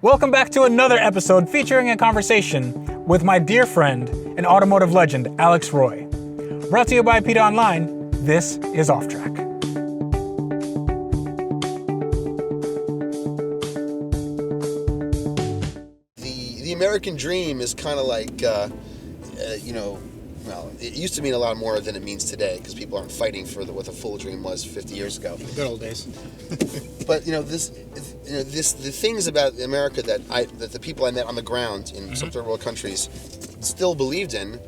Welcome back to another episode featuring a conversation with my dear friend and automotive legend, Alex Roy. Brought to you by APiDA Online, this is Offtrack. The American dream is kind of like, well, it used to mean a lot more than it means today because people aren't fighting for what the full dream was 50 years ago. The good old days. But the things about America that the people I met on the ground in some third world countries still believed in,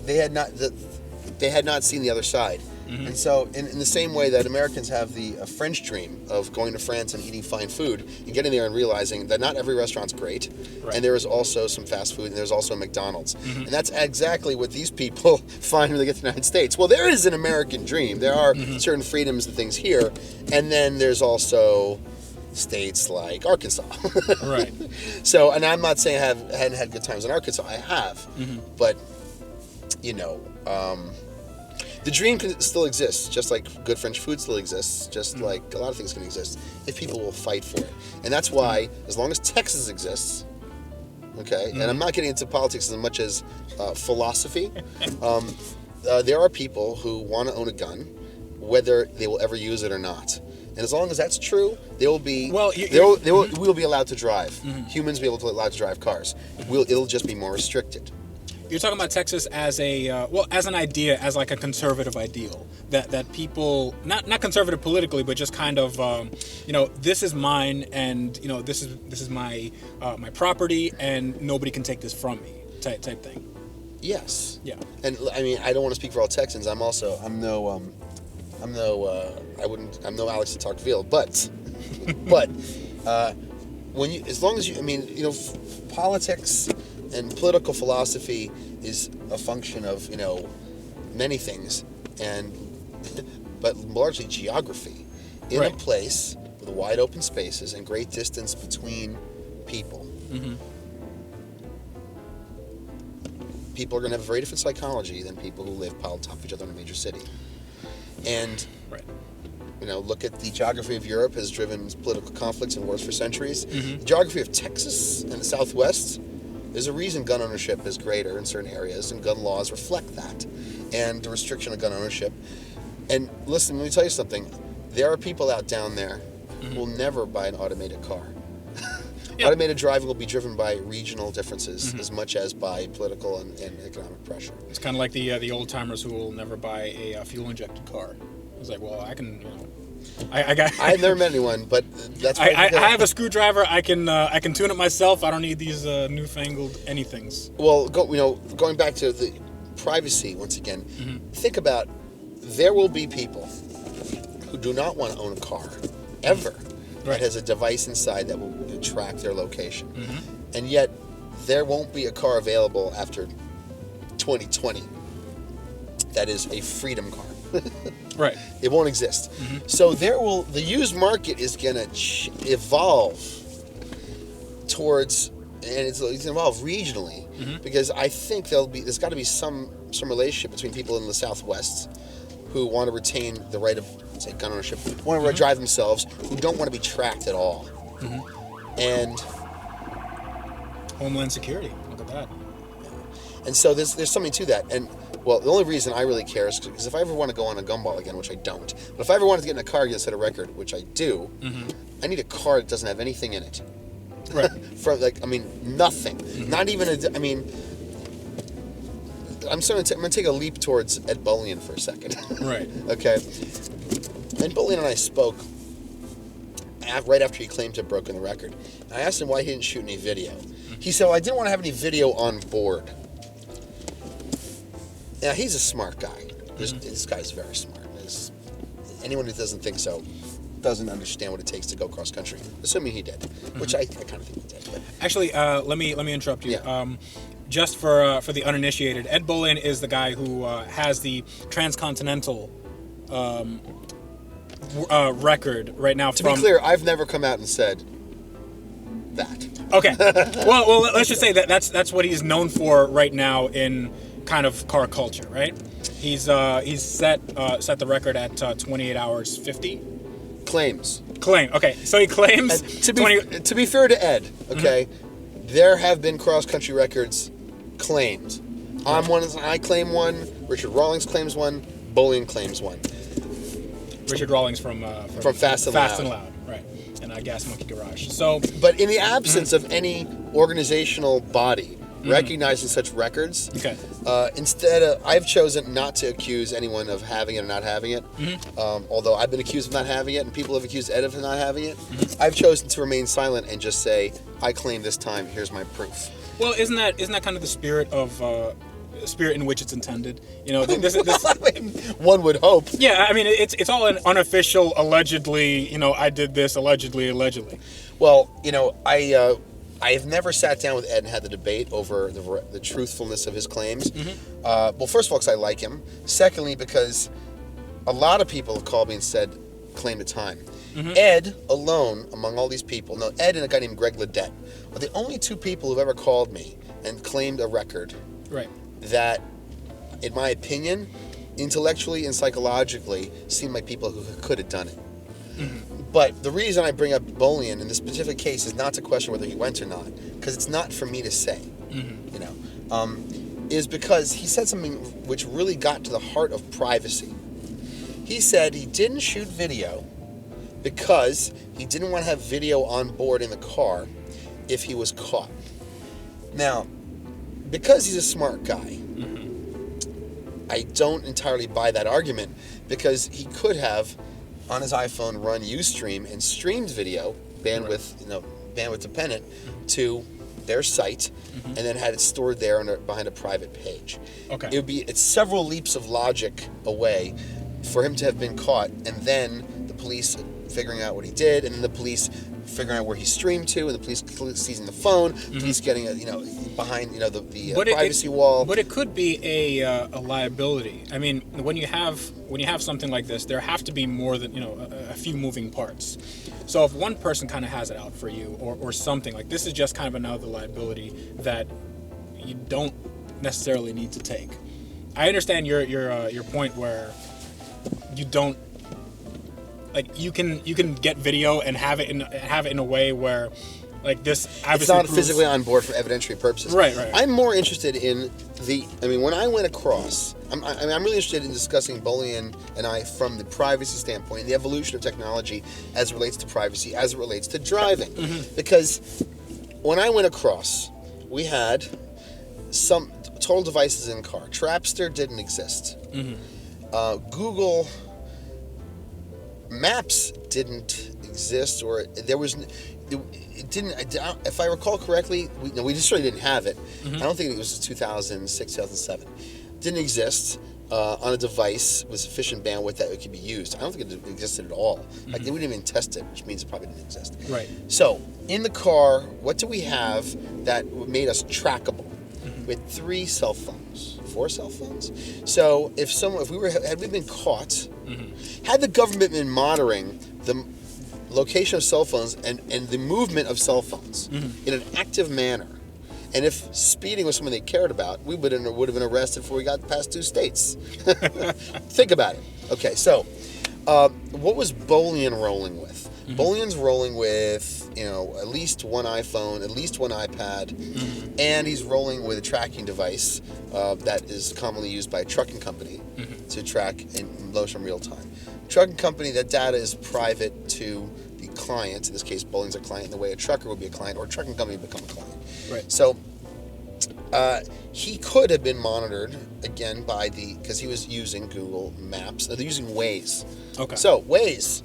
they had not seen the other side. And so, in the same way that Americans have the French dream of going to France and eating fine food and getting there and realizing that not every restaurant's great, and there is also some fast food and there's also McDonald's. And that's exactly what these people find when they get to the United States. Well, there is an American dream. There are certain freedoms and things here, and then there's also states like Arkansas. Right. So, and I'm not saying I hadn't had good times in Arkansas. I have. But, the dream can still exist, just like good French food still exists, just like a lot of things can exist, if people will fight for it. And that's why, as long as Texas exists, okay, and I'm not getting into politics as much as philosophy, there are people who want to own a gun, whether they will ever use it or not. And as long as that's true, they will be. Well, we'll be allowed to drive. Humans will be allowed to drive cars. It'll just be more restricted. You're talking about Texas as as an idea, as like a conservative ideal that people, not conservative politically, but just kind of, this is mine, and this is my my property, and nobody can take this from me, type thing. Yes. Yeah. And I mean, I don't want to speak for all Texans. I'm no Alex de Tocqueville, but as long as politics and political philosophy is a function of many things, but largely geography. In a place with wide open spaces and great distance between people, people are going to have a very different psychology than people who live piled on top of each other in a major city. And look at the geography of Europe has driven political conflicts and wars for centuries. The geography of Texas and the Southwest. There's a reason gun ownership is greater in certain areas, and gun laws reflect that, and the restriction of gun ownership. And listen, let me tell you something. There are people out down there who will never buy an automated car. Automated driving will be driven by regional differences as much as by political and economic pressure. It's kind of like the old timers who will never buy a fuel injected car. It's like, well, I can. I've never met anyone, but that's. I have a screwdriver. I can tune it myself. I don't need these newfangled anythings. Well, going back to the privacy once again. Think about, there will be people who do not want to own a car ever. That has a device inside that will track their location, and yet there won't be a car available after 2020 that is a freedom car. Right. It won't exist. So the used market is going to evolve towards, and it's going to evolve regionally, because I think there's got to be some relationship between people in the Southwest who want to retain the right of, say, gun ownership, want to drive themselves, who don't want to be tracked at all. And Homeland Security. Look at that. And so there's something to that. And well, the only reason I really care is because if I ever want to go on a gumball again, which I don't, but if I ever wanted to get in a car again and set a record, which I do, I need a car that doesn't have anything in it. Right. Nothing. Not even I'm going to take a leap towards Ed Bullion for a second. Right. Okay. Ed Bullion and I spoke right after he claimed to have broken the record. I asked him why he didn't shoot any video. He said, well, I didn't want to have any video on board. Now, he's a smart guy. This guy's very smart. Anyone who doesn't think so doesn't understand what it takes to go cross country, assuming he did, which I kind of think he did. But. Actually, let me interrupt you. Yeah. Just for the uninitiated, Ed Bullion is the guy who has the transcontinental record right now. To be clear, I've never come out and said that. Okay. Well, let's just say that's what he's known for right now in kind of car culture, right? He's set the record at 28 hours 50. claims. Okay, so he claims To be fair to Ed, okay, there have been cross-country records claimed. I claim one. Richard Rawlings claims one. Bolian claims one. Richard Rawlings from Fast and Loud, right? And Gas Monkey Garage. So, but in the absence of any organizational body recognizing such records, okay. I've chosen not to accuse anyone of having it or not having it. Although I've been accused of not having it, and people have accused Ed of not having it, I've chosen to remain silent and just say, I claim this time. Here's my proof. Well, isn't that kind of the spirit in which it's intended? You know, this one would hope. Yeah, I mean, it's all an unofficial, allegedly. You know, I did this allegedly. Well, you know, I have never sat down with Ed and had the debate over the truthfulness of his claims. Well, first of all, because I like him. Secondly, because a lot of people have called me and said, claim the time. Ed alone, among all these people, Ed and a guy named Greg Ledette are the only two people who've ever called me and claimed a record. Right. That, in my opinion, intellectually and psychologically, seem like people who could have done it. But the reason I bring up Bolian in this specific case is not to question whether he went or not, because it's not for me to say. You know, is because he said something which really got to the heart of privacy. He said he didn't shoot video because he didn't want to have video on board in the car if he was caught. Now, because he's a smart guy, I don't entirely buy that argument, because he could have on his iPhone run Ustream and streamed video, bandwidth dependent, to their site, and then had it stored there behind a private page. Okay. It's several leaps of logic away for him to have been caught, and then the police figuring out what he did, and then the police figuring out where he streamed to, and the police seizing the phone, police getting behind the privacy wall. But it could be a liability. I mean, when you have something like this, there have to be more than a few moving parts. So if one person kind of has it out for you, or something like this, is just kind of another liability that you don't necessarily need to take. I understand your point where you don't. Like you can get video and have it in a way where, like, this obviously it's not proves... physically on board for evidentiary purposes. Right. I'm more interested in when I went across, I'm really interested in discussing Bolian and I from the privacy standpoint, the evolution of technology as it relates to privacy, as it relates to driving. Because when I went across, we had some total devices in car. Trapster didn't exist. Google Maps didn't exist, or there was. It didn't. If I recall correctly, we just really didn't have it. I don't think it was 2006, 2007. Didn't exist on a device with sufficient bandwidth that it could be used. I don't think it existed at all. Like, they wouldn't even test it, which means it probably didn't exist. Right. So in the car, what do we have that made us trackable? We had 3 cell phones, 4 cell phones. So had we been caught, had the government been monitoring the location of cell phones and the movement of cell phones in an active manner, and if speeding was something they cared about, we would have been arrested before we got past 2 states. Think about it. Okay, so what was Bolian rolling with? Bolian's rolling with at least one iPhone, at least one iPad, and he's rolling with a tracking device that is commonly used by a trucking company to track in motion real time. Trucking company, that data is private to the client. In this case, Bolian's a client the way a trucker would be a client, or a trucking company would become a client. Right. So he could have been monitored again because he was using Google Maps. They're using Waze. Okay. So Waze.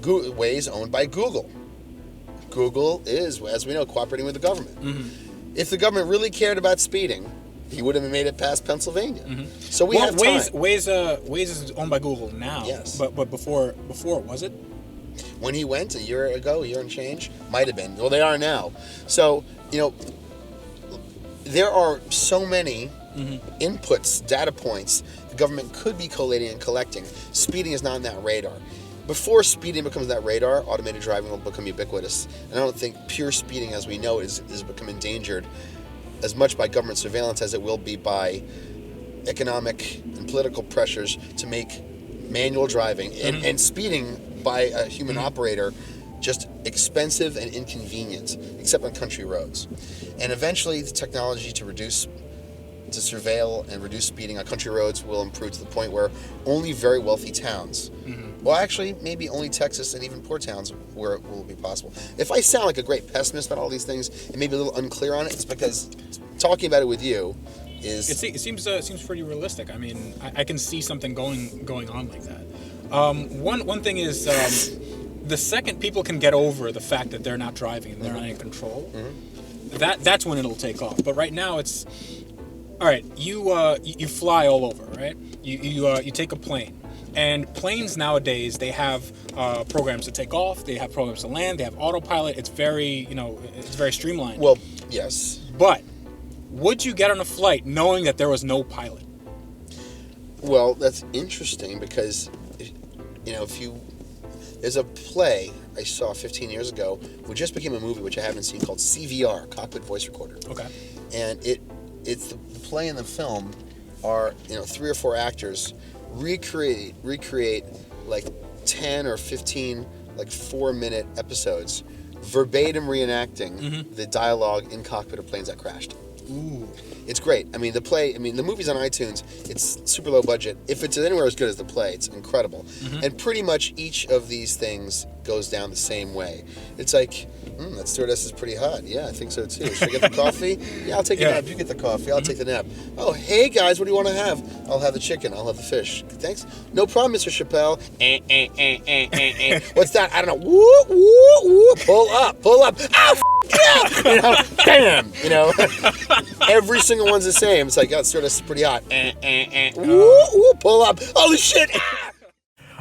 Waze owned by Google. Google is, as we know, cooperating with the government. If the government really cared about speeding, he would have made it past Pennsylvania. So we have time. Waze is owned by Google now. Yes. But before was it? When he went a year and change, might have been. Well, they are now. So there are so many inputs, data points the government could be collating and collecting. Speeding is not on that radar. Before speeding becomes that radar, automated driving will become ubiquitous. And I don't think pure speeding as we know it is become endangered as much by government surveillance as it will be by economic and political pressures to make manual driving and speeding by a human operator just expensive and inconvenient, except on country roads. And eventually the technology to surveil and reduce speeding on country roads will improve to the point where only very wealthy towns, well, actually, maybe only Texas and even poor towns where it will be possible. If I sound like a great pessimist about all these things and maybe a little unclear on it, it's because talking about it with you is... It seems pretty realistic. I mean, I can see something going on like that. One thing is, the second people can get over the fact that they're not driving and they're not in control, that's when it'll take off. But right now, it's... All right, you fly all over, right? You take a plane. And planes nowadays, they have programs to take off, they have programs to land, they have autopilot. It's very, it's very streamlined. Well, yes. But would you get on a flight knowing that there was no pilot? Well, that's interesting because, there's a play I saw 15 years ago, which just became a movie, which I haven't seen, called CVR, Cockpit Voice Recorder. Okay. And it's the play and the film are, 3 or 4 actors recreate like 10 or 15 like 4-minute episodes verbatim reenacting the dialogue in cockpit of planes that crashed. Ooh. It's great. I mean, the movie's on iTunes. It's super low budget. If it's anywhere as good as the play, it's incredible. And pretty much each of these things goes down the same way. It's like, that stewardess is pretty hot. Yeah, I think so too. Should I get the coffee? Yeah, I'll take a nap. You get the coffee. I'll take the nap. Oh, hey guys, what do you want to have? I'll have the chicken. I'll have the fish. Thanks. No problem, Mr. Chappelle. What's that? I don't know. Woo, woo, woo. Pull up. Ow, yeah. Bam. Every single one's the same. It's like, oh, stewardess is pretty hot. Woo, woo, pull up. Holy shit.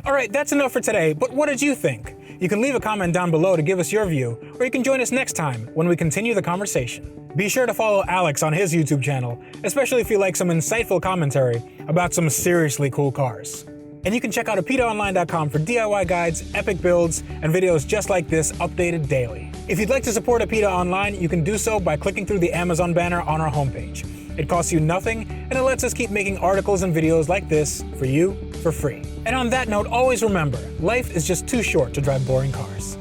All right, that's enough for today, but what did you think? You can leave a comment down below to give us your view, or you can join us next time when we continue the conversation. Be sure to follow Alex on his YouTube channel, especially if you like some insightful commentary about some seriously cool cars. And you can check out APiDAonline.com for DIY guides, epic builds, and videos just like this updated daily. If you'd like to support APiDA Online, you can do so by clicking through the Amazon banner on our homepage. It costs you nothing, and it lets us keep making articles and videos like this for you for free. And on that note, always remember, life is just too short to drive boring cars.